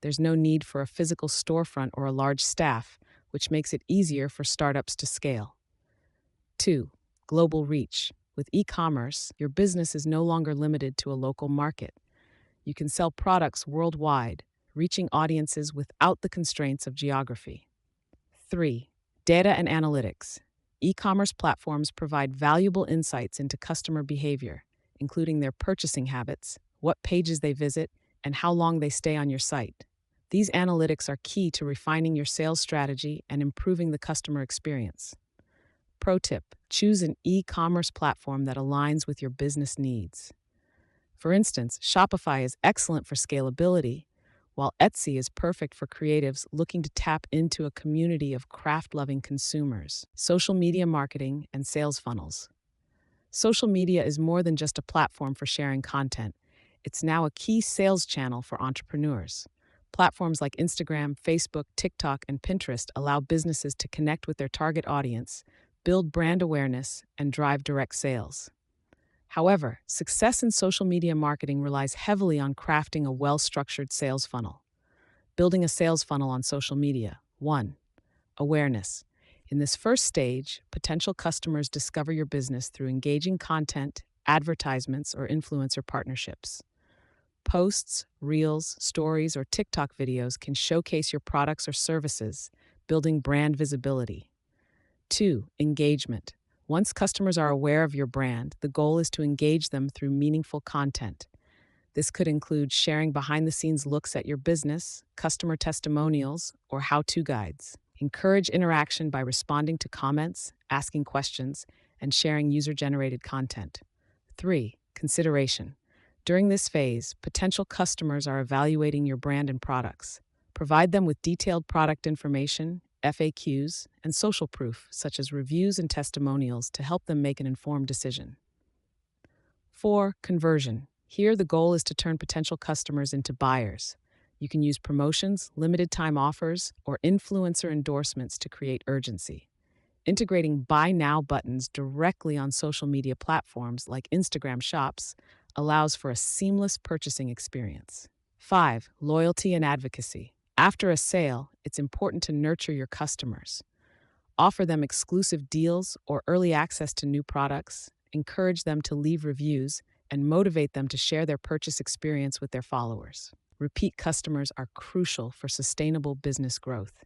There's no need for a physical storefront or a large staff, which makes it easier for startups to scale. 2. Global reach. With e-commerce, your business is no longer limited to a local market. You can sell products worldwide, reaching audiences without the constraints of geography. 3. Data and analytics. E-commerce platforms provide valuable insights into customer behavior, including their purchasing habits, what pages they visit, and how long they stay on your site. These analytics are key to refining your sales strategy and improving the customer experience. Pro tip: choose an e-commerce platform that aligns with your business needs. For instance, Shopify is excellent for scalability, while Etsy is perfect for creatives looking to tap into a community of craft-loving consumers. Social media marketing and sales funnels. Social media is more than just a platform for sharing content. It's now a key sales channel for entrepreneurs. Platforms like Instagram, Facebook, TikTok, and Pinterest allow businesses to connect with their target audience, build brand awareness, and drive direct sales. However, success in social media marketing relies heavily on crafting a well-structured sales funnel. Building a sales funnel on social media. 1. Awareness. In this first stage, potential customers discover your business through engaging content, advertisements, or influencer partnerships. Posts, reels, stories, or TikTok videos can showcase your products or services, building brand visibility. 2. Engagement. Once customers are aware of your brand, the goal is to engage them through meaningful content. This could include sharing behind-the-scenes looks at your business, customer testimonials, or how-to guides. Encourage interaction by responding to comments, asking questions, and sharing user-generated content. 3. Consideration. During this phase, potential customers are evaluating your brand and products. Provide them with detailed product information, FAQs, and social proof, such as reviews and testimonials, to help them make an informed decision. 4. Conversion. Here, the goal is to turn potential customers into buyers. You can use promotions, limited-time offers, or influencer endorsements to create urgency. Integrating Buy Now buttons directly on social media platforms like Instagram Shops allows for a seamless purchasing experience. 5. Loyalty and advocacy. After a sale, it's important to nurture your customers. Offer them exclusive deals or early access to new products, encourage them to leave reviews, and motivate them to share their purchase experience with their followers. Repeat customers are crucial for sustainable business growth.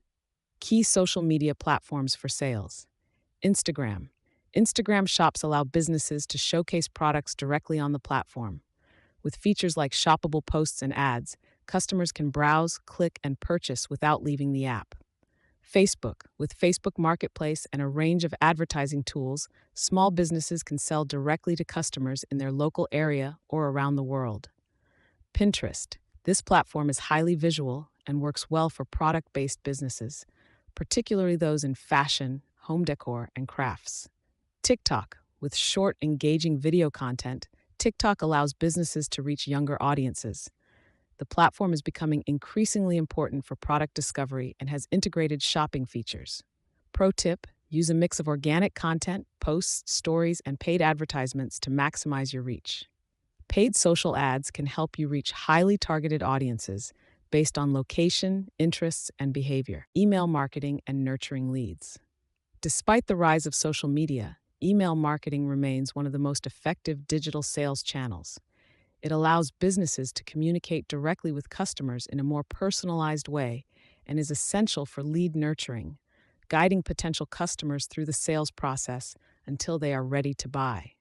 Key social media platforms for sales. Instagram. Instagram Shops allow businesses to showcase products directly on the platform. With features like shoppable posts and ads, customers can browse, click, and purchase without leaving the app. Facebook. With Facebook Marketplace and a range of advertising tools, small businesses can sell directly to customers in their local area or around the world. Pinterest. This platform is highly visual and works well for product-based businesses, particularly those in fashion, home decor, and crafts. TikTok. With short, engaging video content, TikTok allows businesses to reach younger audiences. The platform is becoming increasingly important for product discovery and has integrated shopping features. Pro tip: use a mix of organic content, posts, stories, and paid advertisements to maximize your reach. Paid social ads can help you reach highly targeted audiences based on location, interests, and behavior. Email marketing and nurturing leads. Despite the rise of social media, email marketing remains one of the most effective digital sales channels. It allows businesses to communicate directly with customers in a more personalized way and is essential for lead nurturing, guiding potential customers through the sales process until they are ready to buy.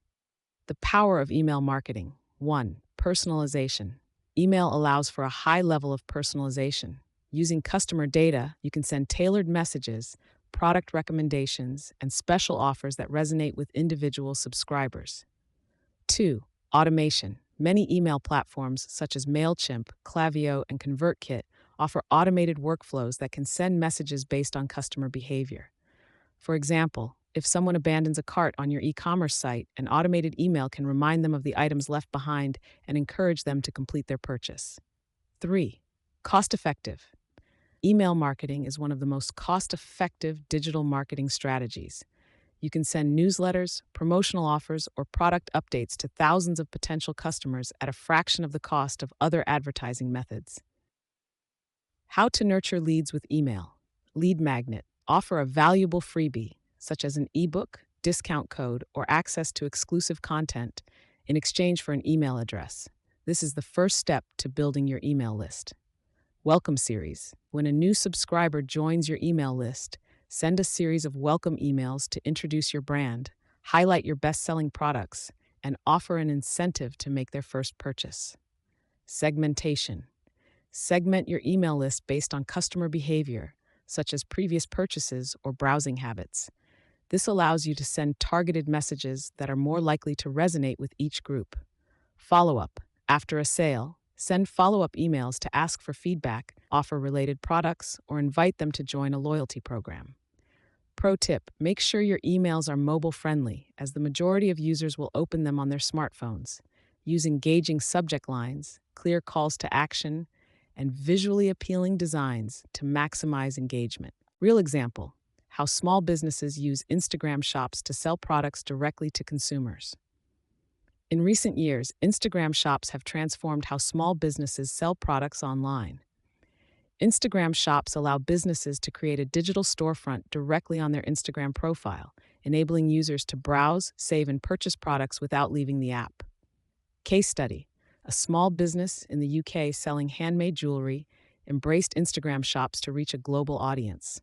The power of email marketing. 1. Personalization. Email allows for a high level of personalization. Using customer data, you can send tailored messages, product recommendations, and special offers that resonate with individual subscribers. 2. Automation. Many email platforms such as MailChimp, Klaviyo, and ConvertKit offer automated workflows that can send messages based on customer behavior. For example, if someone abandons a cart on your e-commerce site, an automated email can remind them of the items left behind and encourage them to complete their purchase. 3. Cost-effective. Email marketing is one of the most cost-effective digital marketing strategies. You can send newsletters, promotional offers, or product updates to thousands of potential customers at a fraction of the cost of other advertising methods. How to nurture leads with email. Lead Magnet. Offer a valuable freebie, such as an ebook, discount code, or access to exclusive content in exchange for an email address. This is the first step to building your email list. Welcome series. When a new subscriber joins your email list, send a series of welcome emails to introduce your brand, highlight your best-selling products, and offer an incentive to make their first purchase. Segmentation. Segment your email list based on customer behavior, such as previous purchases or browsing habits. This allows you to send targeted messages that are more likely to resonate with each group. Follow-up. After a sale, send follow-up emails to ask for feedback, offer related products, or invite them to join a loyalty program. Pro tip: make sure your emails are mobile-friendly, as the majority of users will open them on their smartphones. Use engaging subject lines, clear calls to action, and visually appealing designs to maximize engagement. Real example: how small businesses use Instagram shops to sell products directly to consumers. In recent years, Instagram shops have transformed how small businesses sell products online. Instagram shops allow businesses to create a digital storefront directly on their Instagram profile, enabling users to browse, save, and purchase products without leaving the app. Case study: a small business in the UK selling handmade jewelry embraced Instagram shops to reach a global audience.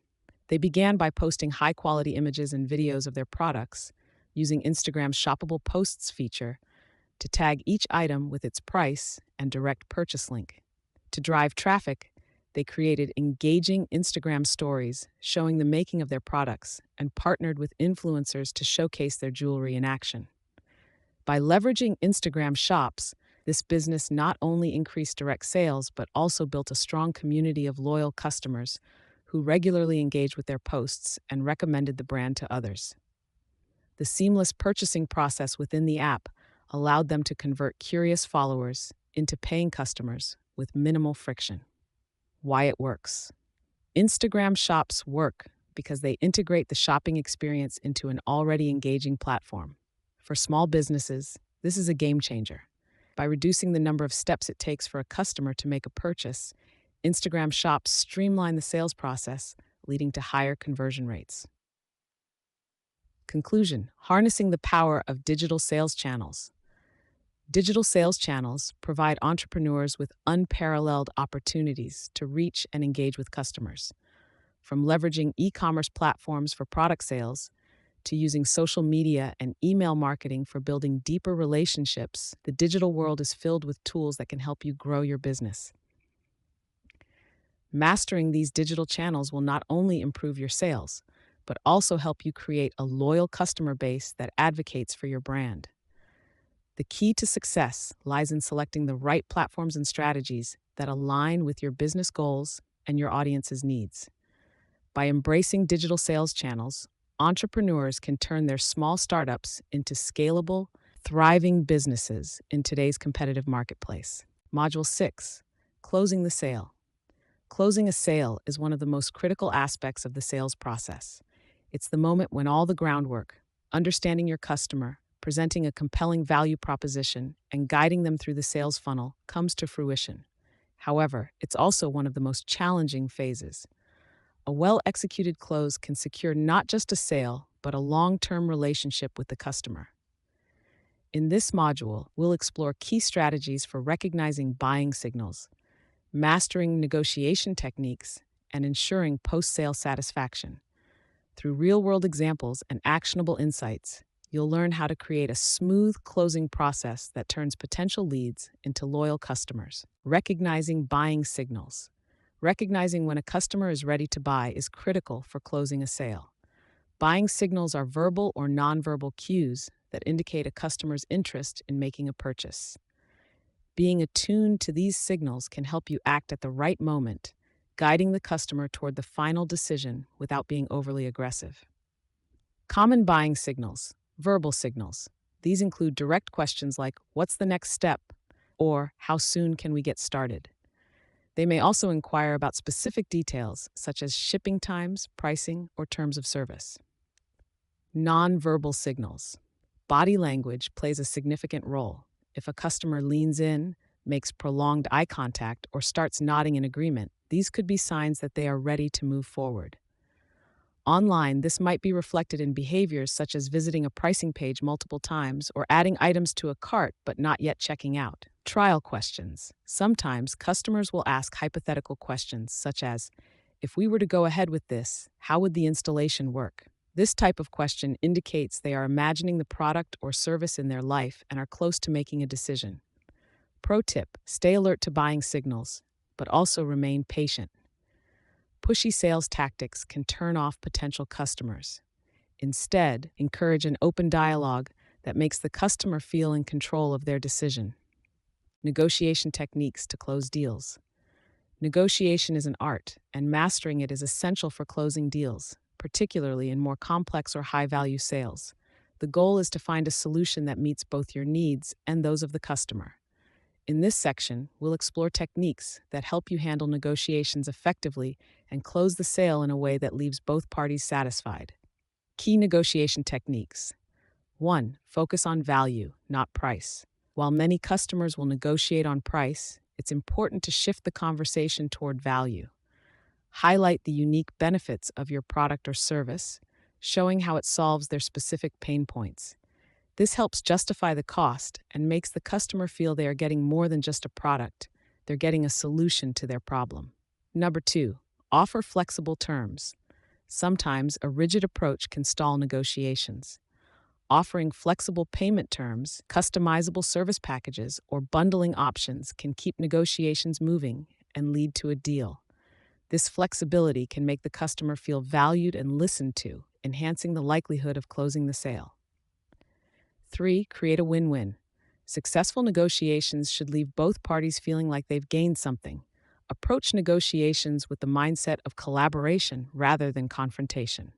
They began by posting high-quality images and videos of their products, using Instagram's shoppable posts feature to tag each item with its price and direct purchase link. To drive traffic, they created engaging Instagram stories showing the making of their products and partnered with influencers to showcase their jewelry in action. By leveraging Instagram shops, this business not only increased direct sales but also built a strong community of loyal customers who regularly engaged with their posts and recommended the brand to others. The seamless purchasing process within the app allowed them to convert curious followers into paying customers with minimal friction. Why it works. Instagram shops work because they integrate the shopping experience into an already engaging platform. For small businesses, this is a game changer. By reducing the number of steps it takes for a customer to make a purchase, Instagram shops streamline the sales process, leading to higher conversion rates. Conclusion: harnessing the power of digital sales channels. Digital sales channels provide entrepreneurs with unparalleled opportunities to reach and engage with customers. From leveraging e-commerce platforms for product sales to using social media and email marketing for building deeper relationships, the digital world is filled with tools that can help you grow your business. Mastering these digital channels will not only improve your sales, but also help you create a loyal customer base that advocates for your brand. The key to success lies in selecting the right platforms and strategies that align with your business goals and your audience's needs. By embracing digital sales channels, entrepreneurs can turn their small startups into scalable, thriving businesses in today's competitive marketplace. Module 6: Closing the Sale. Closing a sale is one of the most critical aspects of the sales process. It's the moment when all the groundwork, understanding your customer, presenting a compelling value proposition, and guiding them through the sales funnel comes to fruition. However, it's also one of the most challenging phases. A well-executed close can secure not just a sale, but a long-term relationship with the customer. In this module, we'll explore key strategies for recognizing buying signals, mastering negotiation techniques, and ensuring post-sale satisfaction. Through real-world examples and actionable insights, you'll learn how to create a smooth closing process that turns potential leads into loyal customers. Recognizing buying signals. Recognizing when a customer is ready to buy is critical for closing a sale. Buying signals are verbal or nonverbal cues that indicate a customer's interest in making a purchase. Being attuned to these signals can help you act at the right moment, guiding the customer toward the final decision without being overly aggressive. Common buying signals, verbal signals. These include direct questions like, "What's the next step?" or "How soon can we get started?" They may also inquire about specific details such as shipping times, pricing, or terms of service. Nonverbal signals. Body language plays a significant role. If a customer leans in, makes prolonged eye contact, or starts nodding in agreement, these could be signs that they are ready to move forward. Online, this might be reflected in behaviors such as visiting a pricing page multiple times or adding items to a cart but not yet checking out. Trial questions. Sometimes customers will ask hypothetical questions such as, "If we were to go ahead with this, how would the installation work?" This type of question indicates they are imagining the product or service in their life and are close to making a decision. Pro tip: stay alert to buying signals, but also remain patient. Pushy sales tactics can turn off potential customers. Instead, encourage an open dialogue that makes the customer feel in control of their decision. Negotiation techniques to close deals. Negotiation is an art, and mastering it is essential for closing deals, particularly in more complex or high-value sales. The goal is to find a solution that meets both your needs and those of the customer. In this section, we'll explore techniques that help you handle negotiations effectively and close the sale in a way that leaves both parties satisfied. Key negotiation techniques. 1. Focus on value, not price. While many customers will negotiate on price, it's important to shift the conversation toward value. Highlight the unique benefits of your product or service, showing how it solves their specific pain points. This helps justify the cost and makes the customer feel they are getting more than just a product, they're getting a solution to their problem. Number 2, offer flexible terms. Sometimes a rigid approach can stall negotiations. Offering flexible payment terms, customizable service packages, or bundling options can keep negotiations moving and lead to a deal. This flexibility can make the customer feel valued and listened to, enhancing the likelihood of closing the sale. 3. Create a win-win. Successful negotiations should leave both parties feeling like they've gained something. Approach negotiations with the mindset of collaboration rather than confrontation.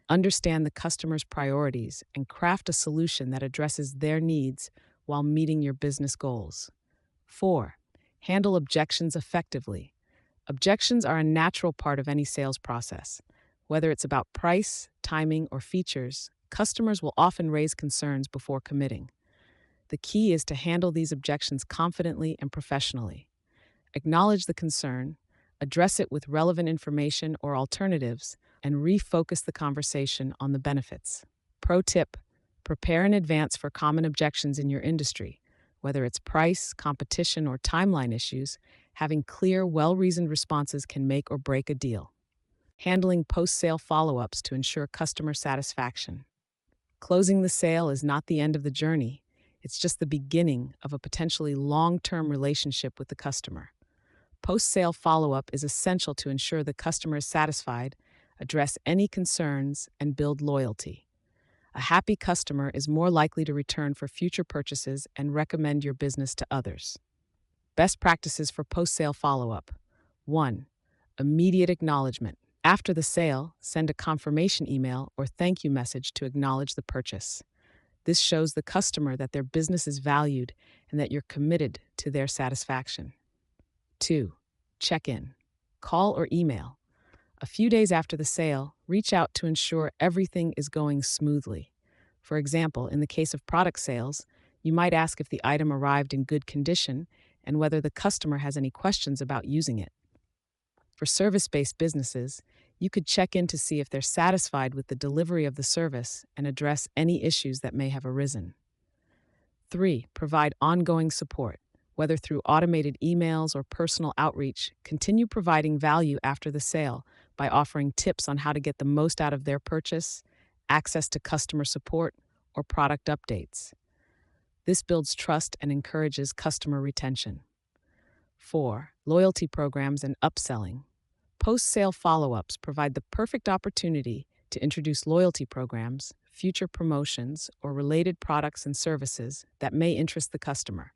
Understand the customer's priorities and craft a solution that addresses their needs while meeting your business goals. 4. Handle objections effectively. Objections are a natural part of any sales process. Whether it's about price, timing, or features, customers will often raise concerns before committing. The key is to handle these objections confidently and professionally. Acknowledge the concern, address it with relevant information or alternatives, and refocus the conversation on the benefits. Pro tip: prepare in advance for common objections in your industry. Whether it's price, competition, or timeline issues, having clear, well-reasoned responses can make or break a deal. Handling post-sale follow-ups to ensure customer satisfaction. Closing the sale is not the end of the journey, it's just the beginning of a potentially long term relationship with the customer. Post sale follow up is essential to ensure the customer is satisfied, address any concerns, and build loyalty. A happy customer is more likely to return for future purchases and recommend your business to others. Best practices for post sale follow up: 1. Immediate acknowledgement. After the sale, send a confirmation email or thank you message to acknowledge the purchase. This shows the customer that their business is valued and that you're committed to their satisfaction. 2. Check in. Call or email. A few days after the sale, reach out to ensure everything is going smoothly. For example, in the case of product sales, you might ask if the item arrived in good condition and whether the customer has any questions about using it. For service-based businesses, you could check in to see if they're satisfied with the delivery of the service and address any issues that may have arisen. 3. Provide ongoing support. Whether through automated emails or personal outreach, continue providing value after the sale by offering tips on how to get the most out of their purchase, access to customer support, or product updates. This builds trust and encourages customer retention. 4. Loyalty programs and upselling. Post-sale follow-ups provide the perfect opportunity to introduce loyalty programs, future promotions, or related products and services that may interest the customer.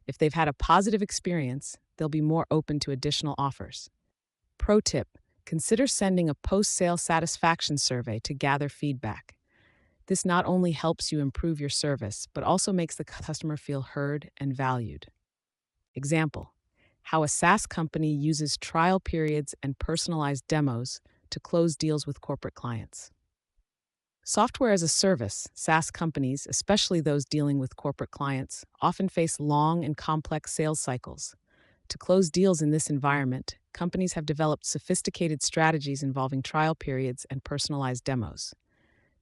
If they've had a positive experience, they'll be more open to additional offers. Pro tip: consider sending a post-sale satisfaction survey to gather feedback. This not only helps you improve your service, but also makes the customer feel heard and valued. Example: how a SaaS company uses trial periods and personalized demos to close deals with corporate clients. Software as a service, SaaS companies, especially those dealing with corporate clients, often face long and complex sales cycles. To close deals in this environment, companies have developed sophisticated strategies involving trial periods and personalized demos.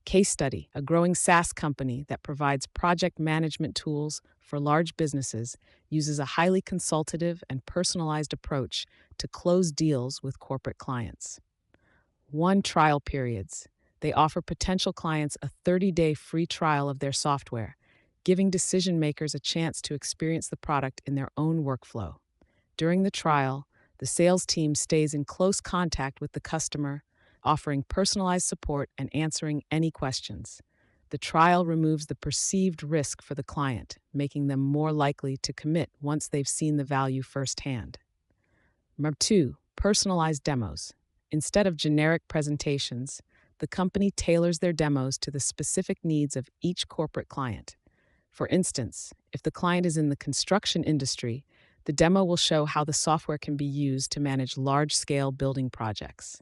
Case study: a growing SaaS company that provides project management tools for large businesses uses a highly consultative and personalized approach to close deals with corporate clients. 1. Trial periods. They offer potential clients a 30-day free trial of their software, giving decision makers a chance to experience the product in their own workflow. During the trial, the sales team stays in close contact with the customer, offering personalized support and answering any questions. The trial removes the perceived risk for the client, making them more likely to commit once they've seen the value firsthand. Number 2. Personalized demos. Instead of generic presentations, the company tailors their demos to the specific needs of each corporate client. For instance, if the client is in the construction industry, the demo will show how the software can be used to manage large-scale building projects.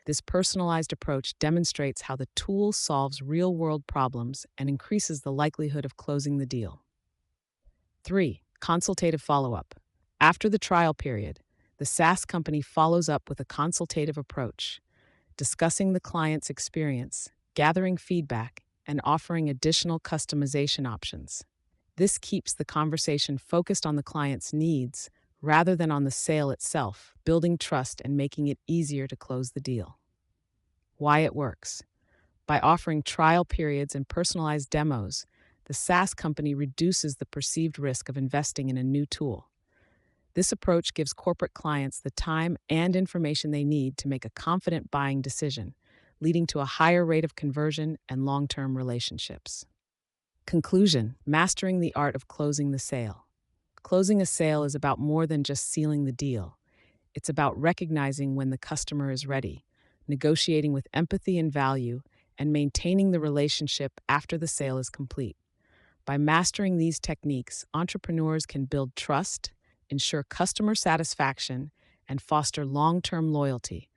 This personalized approach demonstrates how the tool solves real-world problems and increases the likelihood of closing the deal. 3. Consultative follow-up. After the trial period, the SaaS company follows up with a consultative approach, discussing the client's experience, gathering feedback, and offering additional customization options. This keeps the conversation focused on the client's needs rather than on the sale itself, building trust and making it easier to close the deal. Why it works. By offering trial periods and personalized demos, the SaaS company reduces the perceived risk of investing in a new tool. This approach gives corporate clients the time and information they need to make a confident buying decision, leading to a higher rate of conversion and long-term relationships. Conclusion: mastering the art of closing the sale. Closing a sale is about more than just sealing the deal. It's about recognizing when the customer is ready, negotiating with empathy and value, and maintaining the relationship after the sale is complete. By mastering these techniques, entrepreneurs can build trust, ensure customer satisfaction, and foster long-term loyalty,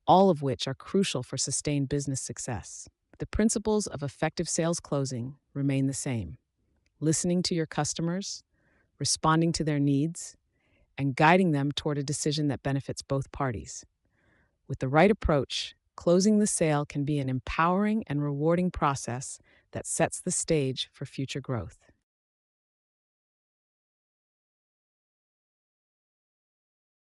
all of which are crucial for sustained business success. The principles of effective sales closing remain the same: listening to your customers, responding to their needs, and guiding them toward a decision that benefits both parties. With the right approach, closing the sale can be an empowering and rewarding process that sets the stage for future growth.